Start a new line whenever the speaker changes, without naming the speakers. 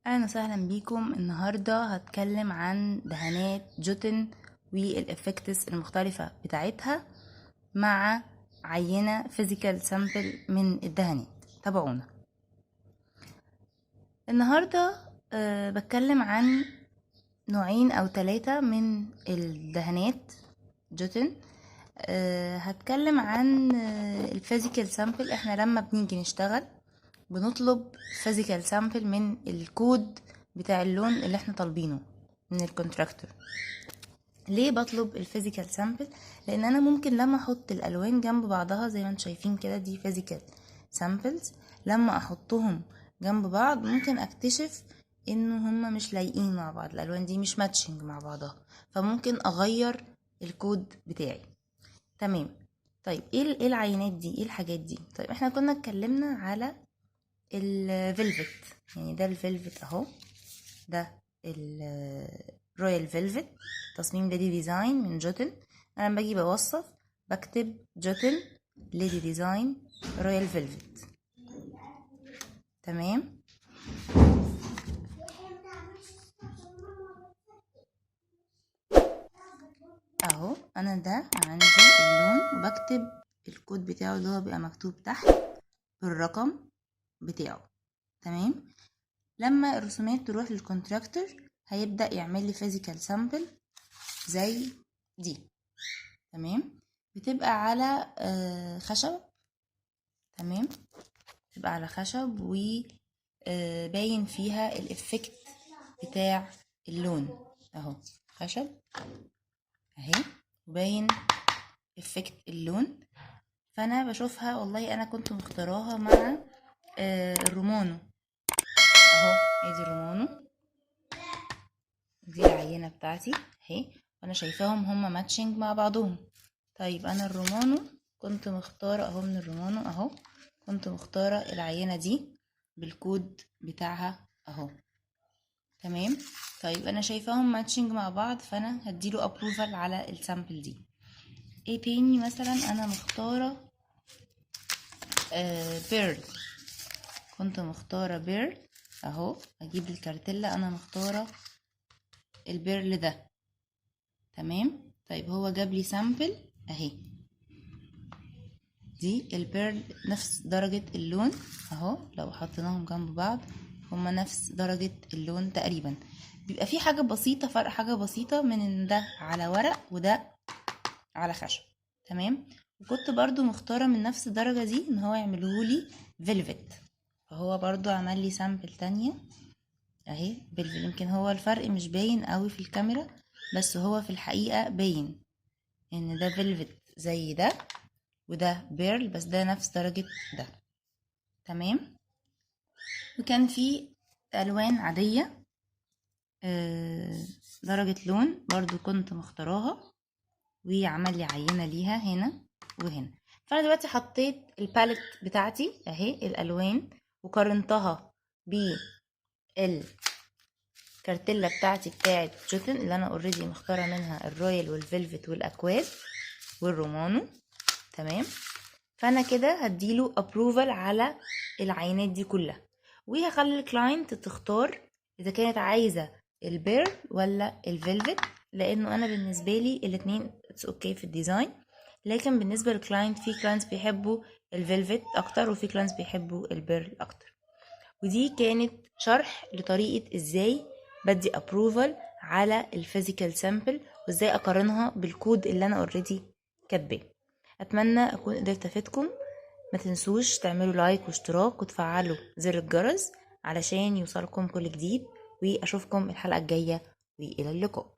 اهلا وسهلا بيكم. النهارده هتكلم عن دهانات جوتن والافكتس المختلفه بتاعتها مع عينه فيزيكال سامبل من الدهانات. تابعونا النهارده. بتكلم عن نوعين او 3 من الدهانات جوتن. هتكلم عن الفيزيكال سامبل. احنا لما بنيجي نشتغل بنطلب فيزيكال سامبل من الكود بتاع اللون اللي احنا طالبينه من الكونتراكتور. ليه بطلب الفيزيكال سامبل؟ لان انا ممكن لما احط الالوان جنب بعضها زي ما انتم شايفين كده، دي فيزيكال سامبلز، لما احطهم جنب بعض ممكن اكتشف انه هما مش لايقين مع بعض، الالوان دي مش ماتشنج مع بعضها، فممكن اغير الكود بتاعي. تمام. طيب ايه العينات دي، ايه الحاجات دي؟ طيب احنا كنا اتكلمنا على الفيلفت، يعني ده الفيلفت اهو، ده الرويال فيلفت، تصميم ليدي ديزاين من جوتن. انا لما باجي بوصف بكتب جوتن ليدي ديزاين رويال فيلفت. تمام. اهو انا ده عندي اللون وبكتب الكود بتاعه اللي هو بيبقى مكتوب تحت بالرقم بتاعه. تمام. لما الرسومات تروح للكونتراكتور هيبدأ يعمل لي فيزيكال سامبل زي دي. تمام. بتبقى على خشب. تمام. بتبقى على خشب وباين فيها الافكت بتاع اللون اهو، خشب اهي وباين افكت اللون. فانا بشوفها، والله انا كنت مختاراها مع الرومانو اهو، ادي الرومانو، دي العينة بتاعتي اهي، وانا شايفاهم هما ماتشنج مع بعضهم. طيب انا الرومانو كنت مختارة اهو، من الرومانو اهو كنت مختارة العينة دي بالكود بتاعها اهو. تمام. طيب انا شايفاهم ماتشنج مع بعض، فانا هديله ابروفال على السامبل دي. ايه تاني؟ مثلا انا مختارة بيرد، كنت مختارة بيرد اهو، اجيب الكارتيلا، انا مختارة البيرل ده. تمام. طيب هو جاب لي سامبل اهي، دي البيرل نفس درجة اللون اهو، لو حطيناهم جنب بعض هما نفس درجة اللون تقريبا. بيبقى في حاجة بسيطة، فرق حاجة بسيطة من ان ده على ورق وده على خشب. تمام. وكنت برضو مختارة من نفس الدرجة دي ان هو يعملهولي فيلفت، فهو برضو عمل لي سامبل تانية اهي بالفيلفت. يمكن هو الفرق مش باين قوي في الكاميرا، بس هو في الحقيقة باين ان ده فيلفت زي ده، وده بيرل بس ده نفس درجة ده. تمام. وكان في الوان عادية درجة لون برضو كنت مختاراها، وعمل لي عينة ليها هنا وهنا. فانا دلوقتي حطيت الباليت بتاعتي اهي الالوان وقارنتها بالكارتيلا بتاعتي بتاعت جوتن اللي انا اوريدي مختاره منها الرويال والفيلفت والاكواد والرومانو. تمام. فانا كده هديله ابروفال على العينات دي كلها، وهخلي الكلاينت تختار اذا كانت عايزه البير ولا الفيلفت، لانه انا بالنسبه لي الاتنين اتس اوكي في الديزاين. لكن بالنسبه للكلاينت، في كلاينتس بيحبوا الفيلفت اكتر وفي كلاينتس بيحبوا البير اكتر. ودي كانت شرح لطريقه ازاي بدي ابروفال على الفيزيكال سامبل وازاي اقارنها بالكود اللي انا اوريدي كاتباه. اتمنى اكون قدرت افيدكم. ما تنسوش تعملوا لايك واشتراك وتفعلوا زر الجرس علشان يوصلكم كل جديد، واشوفكم الحلقة الجاية، والى اللقاء.